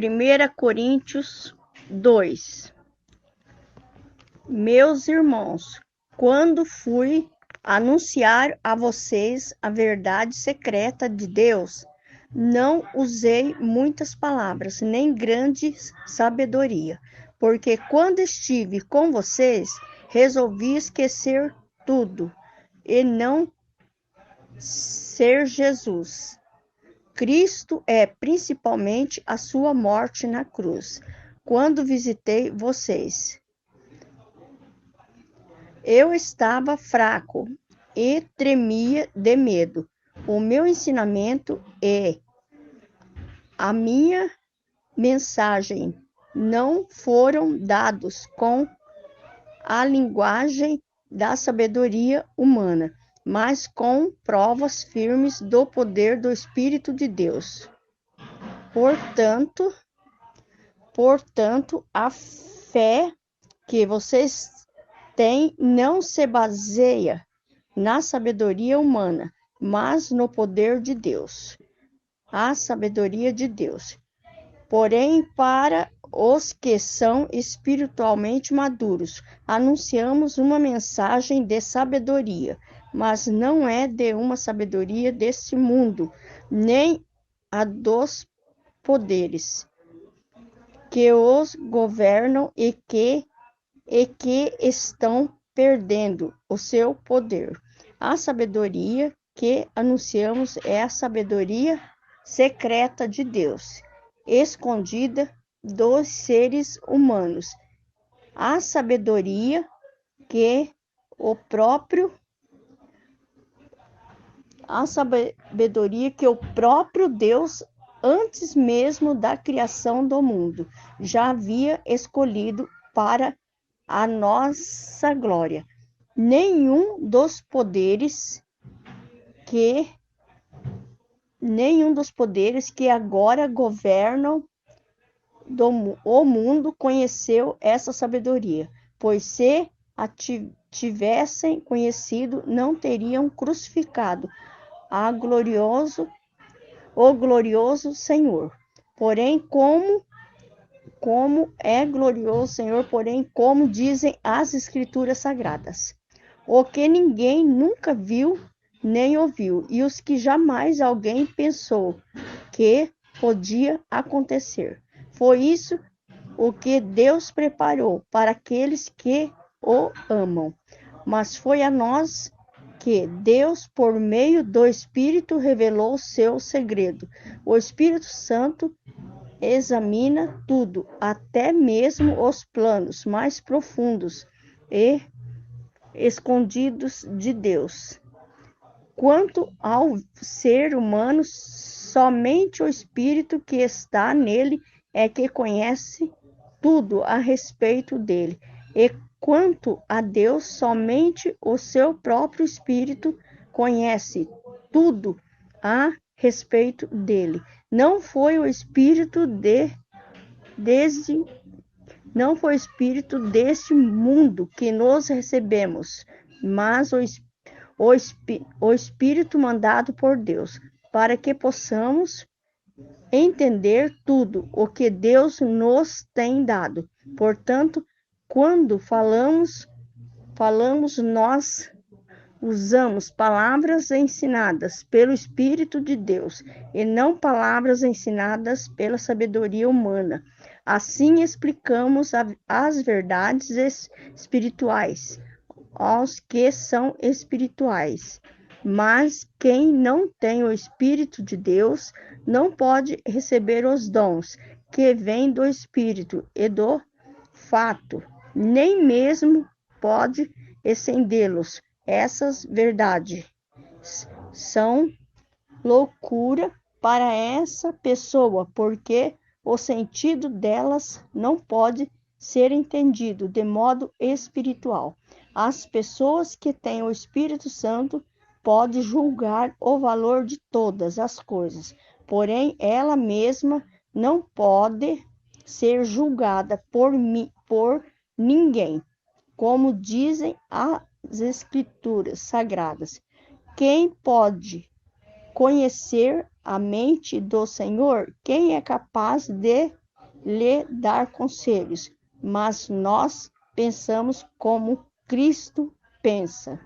1 Coríntios 2. Meus irmãos, quando fui anunciar a vocês a verdade secreta de Deus, não usei muitas palavras, nem grande sabedoria, porque quando estive com vocês, resolvi esquecer tudo e não ser Jesus. Cristo é principalmente a sua morte na cruz. Quando visitei vocês, eu estava fraco e tremia de medo. O meu ensinamento e a minha mensagem não foram dados com a linguagem da sabedoria humana, mas com provas firmes do poder do Espírito de Deus. Portanto, a fé que vocês têm não se baseia na sabedoria humana, mas no poder de Deus. A sabedoria de Deus. Porém, para os que são espiritualmente maduros, anunciamos uma mensagem de sabedoria, mas não é de uma sabedoria deste mundo, nem a dos poderes que os governam e que estão perdendo o seu poder. A sabedoria que anunciamos é a sabedoria secreta de Deus, escondida dos seres humanos. A sabedoria que o próprio Deus, antes mesmo da criação do mundo, já havia escolhido para a nossa glória. Nenhum dos poderes que agora governam o mundo conheceu essa sabedoria, pois se a tivessem conhecido, não teriam crucificado o glorioso Senhor. Porém, como é glorioso Senhor, como dizem as Escrituras Sagradas, o que ninguém nunca viu nem ouviu, e os que jamais alguém pensou que podia acontecer. Foi isso o que Deus preparou para aqueles que o amam. Mas foi a nós que Deus, por meio do Espírito, revelou o seu segredo. O Espírito Santo examina tudo, até mesmo os planos mais profundos e escondidos de Deus. Quanto ao ser humano, somente o Espírito que está nele é que conhece tudo a respeito dele. E quanto a Deus, somente o seu próprio Espírito conhece tudo a respeito dele. Não foi o Espírito deste mundo que nós recebemos, mas o Espírito mandado por Deus, para que possamos entender tudo o que Deus nos tem dado. Portanto, quando falamos, nós usamos palavras ensinadas pelo Espírito de Deus e não palavras ensinadas pela sabedoria humana. Assim explicamos as verdades espirituais aos que são espirituais. Mas quem não tem o Espírito de Deus não pode receber os dons que vêm do Espírito e do fato, nem mesmo pode estendê-los. Essas verdades são loucura para essa pessoa, porque o sentido delas não pode ser entendido de modo espiritual. As pessoas que têm o Espírito Santo podem julgar o valor de todas as coisas, porém ela mesma não pode ser julgada por ninguém, como dizem as Escrituras Sagradas. Quem pode conhecer a mente do Senhor? Quem é capaz de lhe dar conselhos, mas nós pensamos como Cristo pensa.